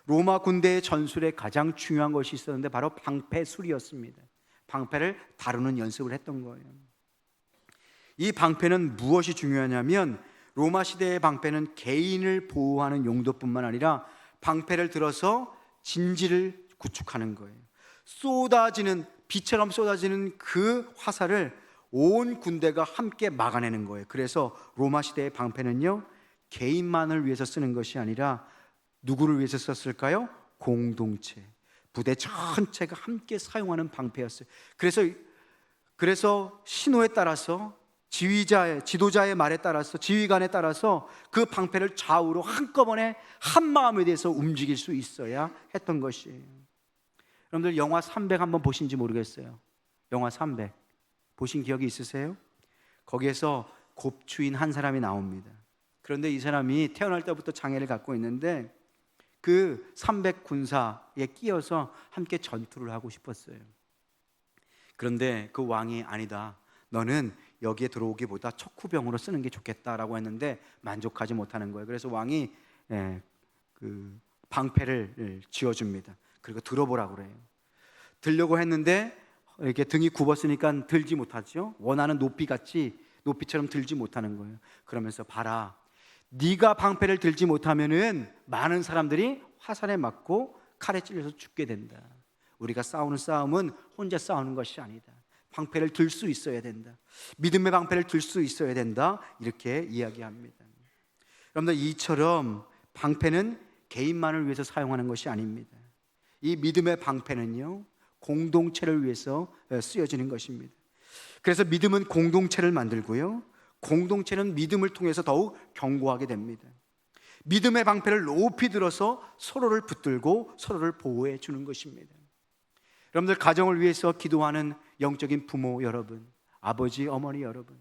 [SPEAKER 1] 로마 군대의 전술에 가장 중요한 것이 있었는데 바로 방패술이었습니다. 방패를 다루는 연습을 했던 거예요. 이 방패는 무엇이 중요하냐면, 로마 시대의 방패는 개인을 보호하는 용도뿐만 아니라 방패를 들어서 진지를 구축하는 거예요. 비처럼 쏟아지는 그 화살을 온 군대가 함께 막아내는 거예요. 그래서 로마 시대의 방패는요, 개인만을 위해서 쓰는 것이 아니라 누구를 위해서 썼을까요? 공동체, 부대 전체가 함께 사용하는 방패였어요. 그래서 신호에 따라서, 지도자의 말에 따라서, 지휘관에 따라서 그 방패를 좌우로 한꺼번에 한 마음에 대해서 움직일 수 있어야 했던 것이에요. 여러분들 영화 300 한번 보신지 모르겠어요. 영화 300 보신 기억이 있으세요? 거기에서 곱추인 한 사람이 나옵니다. 그런데 이 사람이 태어날 때부터 장애를 갖고 있는데 그 300 군사에 끼어서 함께 전투를 하고 싶었어요. 그런데 그 왕이 아니다, 너는 여기에 들어오기보다 척후병으로 쓰는 게 좋겠다라고 했는데 만족하지 못하는 거예요. 그래서 왕이 그 방패를 쥐어줍니다. 그리고 들어보라고 그래요. 들려고 했는데 이렇게 등이 굽었으니까 들지 못하죠. 원하는 높이처럼 들지 못하는 거예요. 그러면서 봐라, 네가 방패를 들지 못하면은 많은 사람들이 화살에 맞고 칼에 찔려서 죽게 된다. 우리가 싸우는 싸움은 혼자 싸우는 것이 아니다. 방패를 들 수 있어야 된다. 믿음의 방패를 들 수 있어야 된다. 이렇게 이야기합니다. 여러분들, 이처럼 방패는 개인만을 위해서 사용하는 것이 아닙니다. 이 믿음의 방패는요, 공동체를 위해서 쓰여지는 것입니다. 그래서 믿음은 공동체를 만들고요, 공동체는 믿음을 통해서 더욱 견고하게 됩니다. 믿음의 방패를 높이 들어서 서로를 붙들고 서로를 보호해 주는 것입니다. 여러분들, 가정을 위해서 기도하는 영적인 부모 여러분, 아버지, 어머니 여러분,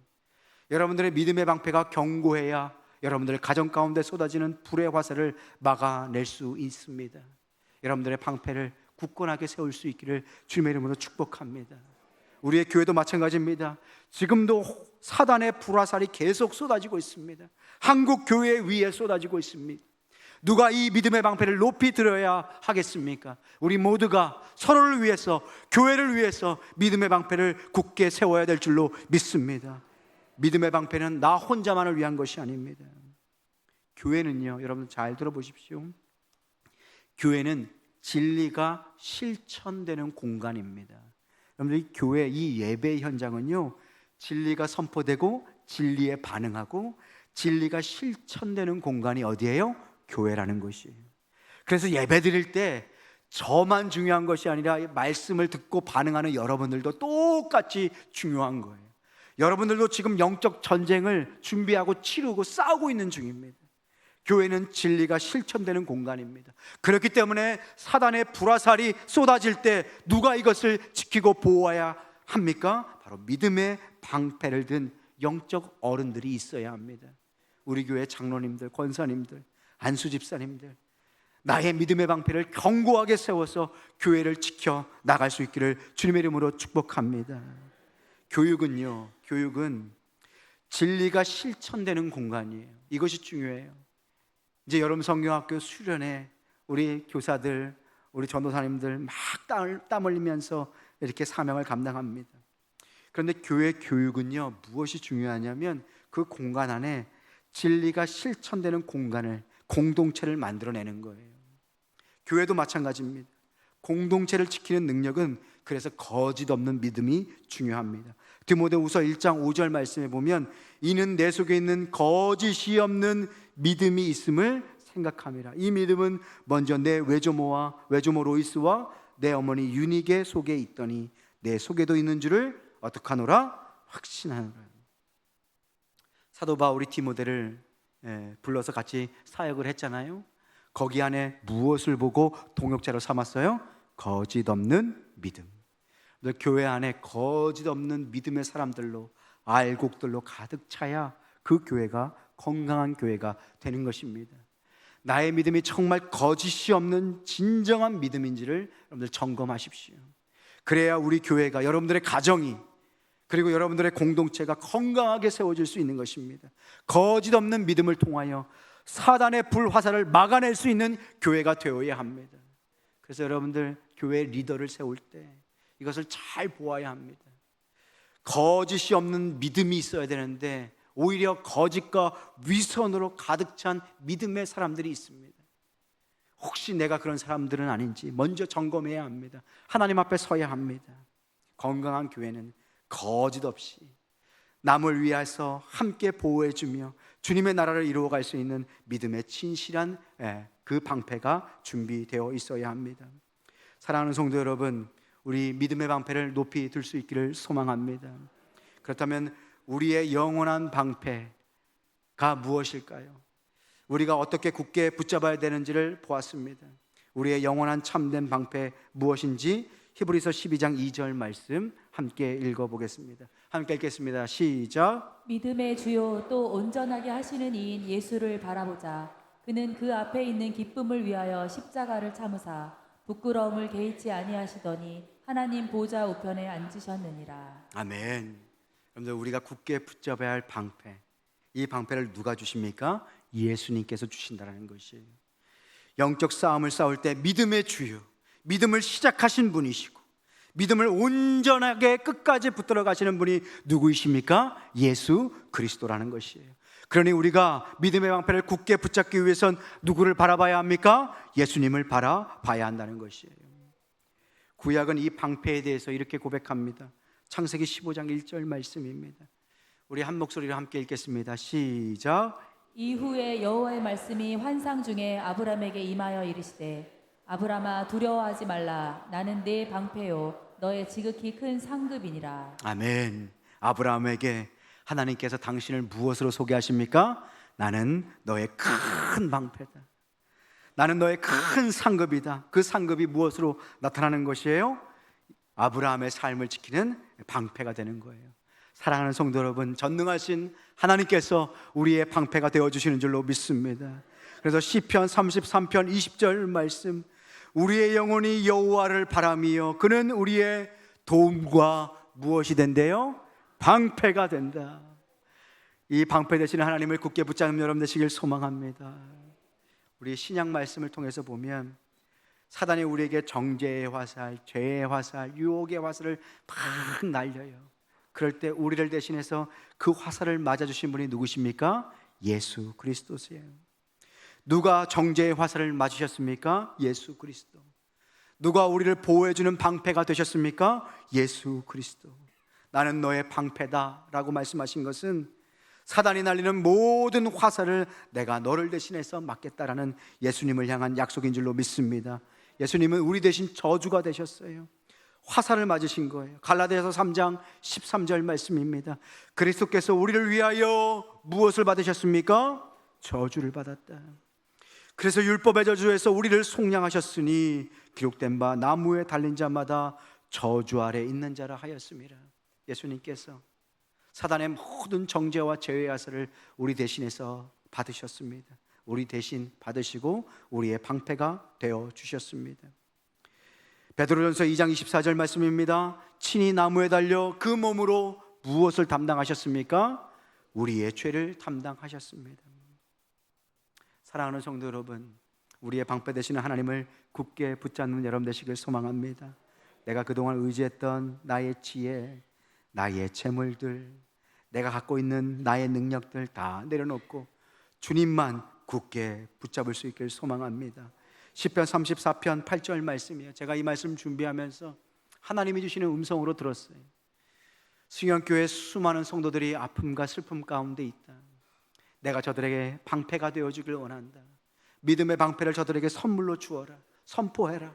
[SPEAKER 1] 여러분들의 믿음의 방패가 견고해야 여러분들의 가정 가운데 쏟아지는 불의 화살을 막아낼 수 있습니다. 여러분들의 방패를 굳건하게 세울 수 있기를 주님의 이름으로 축복합니다. 우리의 교회도 마찬가지입니다. 지금도 사단의 불화살이 계속 쏟아지고 있습니다. 한국 교회 위에 쏟아지고 있습니다. 누가 이 믿음의 방패를 높이 들어야 하겠습니까? 우리 모두가 서로를 위해서, 교회를 위해서 믿음의 방패를 굳게 세워야 될 줄로 믿습니다. 믿음의 방패는 나 혼자만을 위한 것이 아닙니다. 교회는요, 여러분 잘 들어보십시오. 교회는 진리가 실천되는 공간입니다. 여러분들, 이 교회, 이 예배 현장은요, 진리가 선포되고 진리에 반응하고 진리가 실천되는 공간이 어디예요? 교회라는 것이에요. 그래서 예배 드릴 때 저만 중요한 것이 아니라 말씀을 듣고 반응하는 여러분들도 똑같이 중요한 거예요. 여러분들도 지금 영적 전쟁을 준비하고 치르고 싸우고 있는 중입니다. 교회는 진리가 실천되는 공간입니다. 그렇기 때문에 사단의 불화살이 쏟아질 때 누가 이것을 지키고 보호해야 합니까? 바로 믿음의 방패를 든 영적 어른들이 있어야 합니다. 우리 교회 장로님들, 권사님들, 안수 집사님들, 나의 믿음의 방패를 견고하게 세워서 교회를 지켜 나갈 수 있기를 주님의 이름으로 축복합니다. 교육은 진리가 실천되는 공간이에요. 이것이 중요해요. 이제 여러분 성경학교 수련회 우리 교사들, 우리 전도사님들 막 땀 흘리면서 이렇게 사명을 감당합니다. 그런데 교회 교육은요, 무엇이 중요하냐면 그 공간 안에 진리가 실천되는 공간을, 공동체를 만들어내는 거예요. 교회도 마찬가지입니다. 공동체를 지키는 능력은 그래서 거짓 없는 믿음이 중요합니다. 디모데후서 1장 5절 말씀에 보면 이는 내 속에 있는 거짓이 없는 믿음이 있음을 생각함이라. 이 믿음은 먼저 내 외조모 로이스와 내 어머니 유니게 속에 있더니 내 속에도 있는 줄을 어떡하노라? 확신하노라. 사도 바울이 디모데를 불러서 같이 사역을 했잖아요. 거기 안에 무엇을 보고 동역자로 삼았어요? 거짓 없는 믿음. 교회 안에 거짓 없는 믿음의 사람들로, 알곡들로 가득 차야 그 교회가 건강한 교회가 되는 것입니다. 나의 믿음이 정말 거짓이 없는 진정한 믿음인지를 여러분들 점검하십시오. 그래야 우리 교회가, 여러분들의 가정이, 그리고 여러분들의 공동체가 건강하게 세워질 수 있는 것입니다. 거짓 없는 믿음을 통하여 사단의 불화살을 막아낼 수 있는 교회가 되어야 합니다. 그래서 여러분들 교회 리더를 세울 때 이것을 잘 보아야 합니다. 거짓이 없는 믿음이 있어야 되는데 오히려 거짓과 위선으로 가득 찬 믿음의 사람들이 있습니다. 혹시 내가 그런 사람들은 아닌지 먼저 점검해야 합니다. 하나님 앞에 서야 합니다. 건강한 교회는 거짓 없이 남을 위해서 함께 보호해주며 주님의 나라를 이루어갈 수 있는 믿음의 진실한 그 방패가 준비되어 있어야 합니다. 사랑하는 성도 여러분, 우리 믿음의 방패를 높이 들 수 있기를 소망합니다. 그렇다면 우리의 영원한 방패가 무엇일까요? 우리가 어떻게 굳게 붙잡아야 되는지를 보았습니다. 우리의 영원한 참된 방패 무엇인지 히브리서 12장 2절 말씀 함께 읽어보겠습니다. 함께 읽겠습니다. 시작.
[SPEAKER 2] 믿음의 주요 또 온전하게 하시는 이인 예수를 바라보자. 그는 그 앞에 있는 기쁨을 위하여 십자가를 참으사 부끄러움을 개의치 아니하시더니 하나님 보좌 우편에 앉으셨느니라.
[SPEAKER 1] 아멘. 여러분들, 우리가 굳게 붙잡아야 할 방패, 이 방패를 누가 주십니까? 예수님께서 주신다는 것이에요. 영적 싸움을 싸울 때 믿음의 주요, 믿음을 시작하신 분이시고 믿음을 온전하게 끝까지 붙들어 가시는 분이 누구이십니까? 예수 그리스도라는 것이에요. 그러니 우리가 믿음의 방패를 굳게 붙잡기 위해선 누구를 바라봐야 합니까? 예수님을 바라봐야 한다는 것이에요. 구약은 이 방패에 대해서 이렇게 고백합니다. 창세기 15장 1절 말씀입니다. 우리 한 목소리로 함께 읽겠습니다. 시작.
[SPEAKER 2] 이후에 여호와의 말씀이 환상 중에 아브람에게 임하여 이르시되 아브람아 두려워하지 말라. 나는 네 방패요 너의 지극히 큰 상급이니라.
[SPEAKER 1] 아멘. 아브라함에게 하나님께서 당신을 무엇으로 소개하십니까? 나는 너의 큰 방패다. 나는 너의 큰 상급이다. 그 상급이 무엇으로 나타나는 것이에요? 아브라함의 삶을 지키는 방패가 되는 거예요. 사랑하는 성도 여러분, 전능하신 하나님께서 우리의 방패가 되어주시는 줄로 믿습니다. 그래서 시편 33편 20절 말씀, 우리의 영혼이 여호와를 바라며 그는 우리의 도움과 무엇이 된대요? 방패가 된다. 이 방패 되시는 하나님을 굳게 붙잡는 여러분 되시길 소망합니다. 우리 신약 말씀을 통해서 보면 사단이 우리에게 정죄의 화살, 죄의 화살, 유혹의 화살을 막 날려요. 그럴 때 우리를 대신해서 그 화살을 맞아주신 분이 누구십니까? 예수 그리스도세요. 누가 정죄의 화살을 맞으셨습니까? 예수 그리스도. 누가 우리를 보호해주는 방패가 되셨습니까? 예수 그리스도. 나는 너의 방패다 라고 말씀하신 것은 사단이 날리는 모든 화살을 내가 너를 대신해서 막겠다라는 예수님을 향한 약속인 줄로 믿습니다. 예수님은 우리 대신 저주가 되셨어요. 화살을 맞으신 거예요. 갈라디아서 3장 13절 말씀입니다. 그리스도께서 우리를 위하여 무엇을 받으셨습니까? 저주를 받았다. 그래서 율법의 저주에서 우리를 속량하셨으니 기록된 바 나무에 달린 자마다 저주 아래 있는 자라 하였습니다. 예수님께서 사단의 모든 정죄와 죄의 화살을 우리 대신해서 받으셨습니다. 우리 대신 받으시고 우리의 방패가 되어 주셨습니다. 베드로전서 2장 24절 말씀입니다. 친히 나무에 달려 그 몸으로 무엇을 담당하셨습니까? 우리의 죄를 담당하셨습니다. 사랑하는 성도 여러분, 우리의 방패 되시는 하나님을 굳게 붙잡는 여러분 되시길 소망합니다. 내가 그동안 의지했던 나의 지혜, 나의 재물들, 내가 갖고 있는 나의 능력들 다 내려놓고 주님만 굳게 붙잡을 수 있길 소망합니다. 시편 34편 8절 말씀이에요. 제가 이 말씀 준비하면서 하나님이 주시는 음성으로 들었어요. 승영교회 수많은 성도들이 아픔과 슬픔 가운데 있다. 내가 저들에게 방패가 되어주길 원한다. 믿음의 방패를 저들에게 선물로 주어라, 선포해라.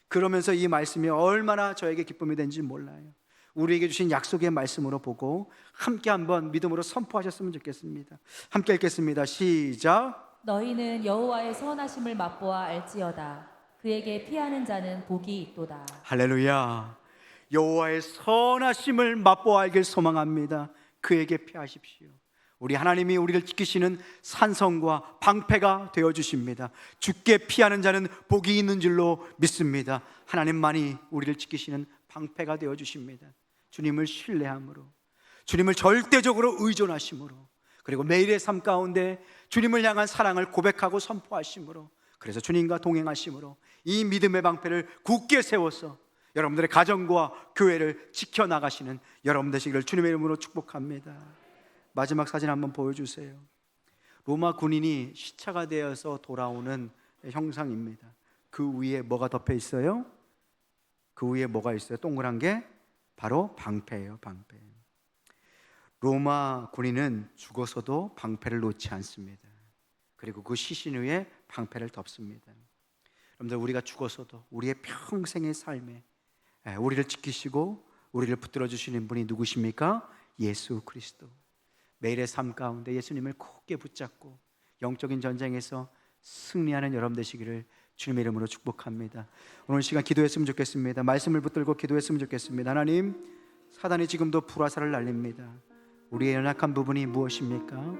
[SPEAKER 1] 그러면서 이 말씀이 얼마나 저에게 기쁨이 된지 몰라요. 우리에게 주신 약속의 말씀으로 보고 함께 한번 믿음으로 선포하셨으면 좋겠습니다. 함께 읽겠습니다. 시작.
[SPEAKER 2] 너희는 여호와의 선하심을 맛보아 알지어다. 그에게 피하는 자는 복이 있도다.
[SPEAKER 1] 할렐루야. 여호와의 선하심을 맛보아 알길 소망합니다. 그에게 피하십시오. 우리 하나님이 우리를 지키시는 산성과 방패가 되어주십니다. 주께 피하는 자는 복이 있는 줄로 믿습니다. 하나님만이 우리를 지키시는 방패가 되어주십니다. 주님을 신뢰함으로, 주님을 절대적으로 의존하심으로, 그리고 매일의 삶 가운데 주님을 향한 사랑을 고백하고 선포하심으로, 그래서 주님과 동행하심으로 이 믿음의 방패를 굳게 세워서 여러분들의 가정과 교회를 지켜나가시는 여러분 되시기를 주님의 이름으로 축복합니다. 마지막 사진 한번 보여주세요. 로마 군인이 시차가 되어서 돌아오는 형상입니다. 그 위에 뭐가 덮여 있어요? 그 위에 뭐가 있어요? 동그란 게 바로 방패예요. 방패. 로마 군인은 죽어서도 방패를 놓지 않습니다. 그리고 그 시신 위에 방패를 덮습니다. 여러분들, 우리가 죽어서도 우리의 평생의 삶에 우리를 지키시고 우리를 붙들어 주시는 분이 누구십니까? 예수 그리스도. 매일의 삶 가운데 예수님을 굳게 붙잡고 영적인 전쟁에서 승리하는 여러분 되시기를 주님의 이름으로 축복합니다. 오늘 시간 기도했으면 좋겠습니다. 말씀을 붙들고 기도했으면 좋겠습니다. 하나님, 사단이 지금도 불화살을 날립니다. 우리의 연약한 부분이 무엇입니까?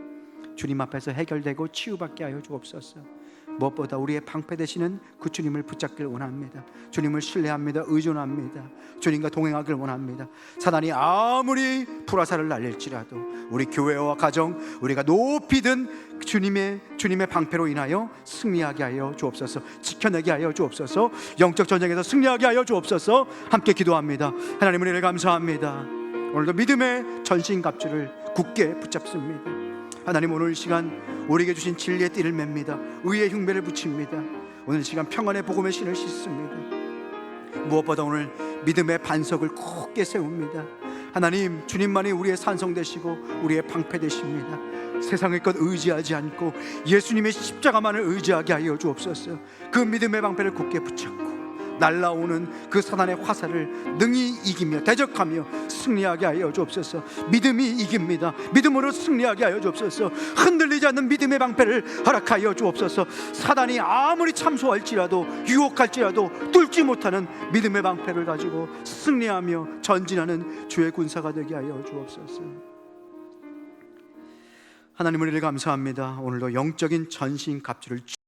[SPEAKER 1] 주님 앞에서 해결되고 치유받게 하여 주옵소서. 무엇보다 우리의 방패 되시는 그 주님을 붙잡길 원합니다. 주님을 신뢰합니다. 의존합니다. 주님과 동행하길 원합니다. 사단이 아무리 불화살을 날릴지라도 우리 교회와 가정, 우리가 높이 든 주님의 방패로 인하여 승리하게 하여 주옵소서. 지켜내게 하여 주옵소서. 영적 전쟁에서 승리하게 하여 주옵소서. 함께 기도합니다. 하나님, 은혜를 감사합니다. 오늘도 믿음의 전신갑주를 굳게 붙잡습니다. 하나님, 오늘 이 시간 우리에게 주신 진리의 띠를 맵니다. 의의 흉배를 붙입니다. 오늘 이 시간 평안의 복음의 신을 씻습니다. 무엇보다 오늘 믿음의 반석을 굳게 세웁니다. 하나님, 주님만이 우리의 산성 되시고 우리의 방패 되십니다. 세상의 것 의지하지 않고 예수님의 십자가만을 의지하게 하여 주옵소서. 그 믿음의 방패를 굳게 붙잡고 날라오는 그 사단의 화살을 능히 이기며 대적하며 승리하게 하여 주옵소서. 믿음이 이깁니다. 믿음으로 승리하게 하여 주옵소서. 흔들리지 않는 믿음의 방패를 허락하여 주옵소서. 사단이 아무리 참소할지라도 유혹할지라도 뚫지 못하는 믿음의 방패를 가지고 승리하며 전진하는 주의 군사가 되게 하여 주옵소서. 하나님, 우리를 감사합니다. 오늘도 영적인 전신 갑주를